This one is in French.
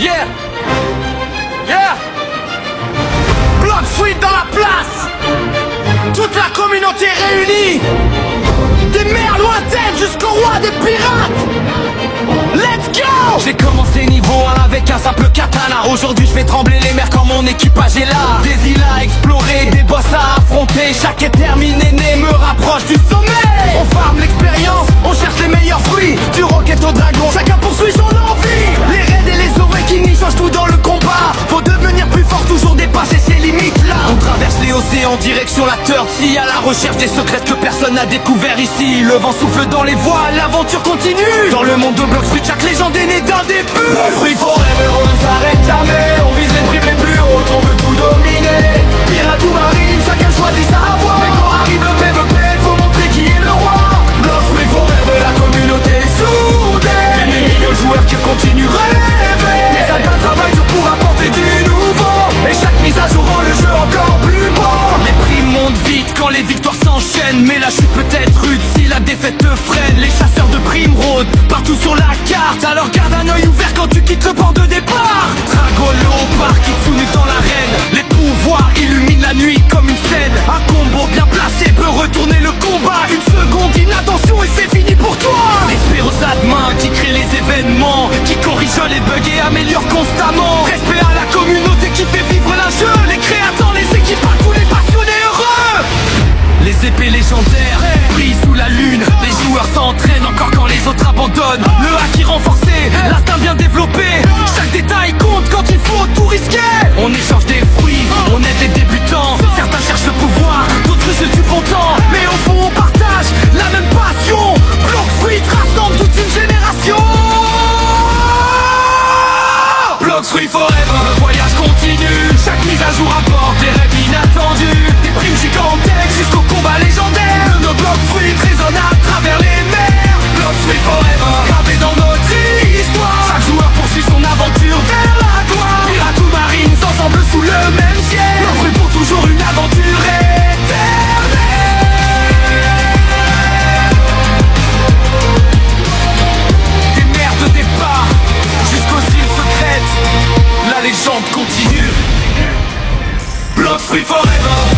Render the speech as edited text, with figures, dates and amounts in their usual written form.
Yeah, yeah. Bloc Fruit dans la place. Toute la communauté réunie. Des mers lointaines jusqu'au roi des pirates. Let's go! J'ai commencé niveau 1 avec un simple katana. Aujourd'hui je fais trembler les mers quand mon équipage est là. Des îles à explorer, des boss à affronter. Chaque éterminé me rapproche du sommet. On farme l'expérience, on cherche les meilleurs fruits. Du rocket au dragon, chacun poursuit son envie. Les raids et les awakenings changent tout dans le combat. Faut devenir plus fort, toujours dépasser ses limites là. On traverse les océans, direction la Third Sea. À la recherche des secrets que personne n'a découvert ici. Le vent souffle dans les voiles, l'aventure continue. Dans le monde de Blox Fruit, chaque légende est née d'un début. Blox Fruit forever, on ne s'arrête jamais. On vise les primes les plus hautes, on veut tout dominer. Pirate ou marine, chacun choisit sa voie. Mais quand arrive le PVP, faut montrer qui est le roi. Blox Fruit forever, la communauté est soudée. Des millions de joueurs qui continuent rêver. Les alpins travaillent dur pour apporter du nouveau. Et chaque mise à jour rend le jeu encore plus beau. Les primes montent vite quand les victoires s'enchaînent. Mais la chute peut être rude si la défaite te freine. Les chasseurs de primes rôdent partout sur la carte. Alors garde un œil ouvert quand tu quittes le port de départ. Dragolo, par Kitsune dans l'arène. Les pouvoirs illuminent la nuit comme une scène. Un combo bien placé peut retourner le combat. Une seconde d'inattention et c'est fini pour toi. L'espérosade main qui crée les événements, qui corrige les bugs et améliore constamment. Respect à la communauté qui fait vivre la jeu. Les créateurs, les équipages, tous les passionnés heureux. Les épées légendaires brillent sous la lune. Les joueurs s'entraînent encore quand les autres abandonnent. Le haki renforcé, l'instinct bien développé. Chaque détail compte quand il faut tout risquer. On échange des fruits, on aide les débutants. Certains cherchent le pouvoir, d'autres ceux du bon temps. Mais au fond on partage la même passion. Blox Fruit rassemble toute une génération. Blox Fruit forever, le voyage continue. Chaque mise à jour apporte des rêves inattendus. Des primes gigantesques jusqu'au combat légendaire. Nos Blox Fruit résonnent à travers les mers. Blox Fruit forever, gravé dans notre histoire. Chaque joueur poursuit son aventure vers la gloire. Pirates ou marines, ensemble sous le même ciel. Blox Fruit pour toujours une aventure éternelle. Des mers de départ jusqu'aux îles secrètes. La légende continue. Blox Fruit forever.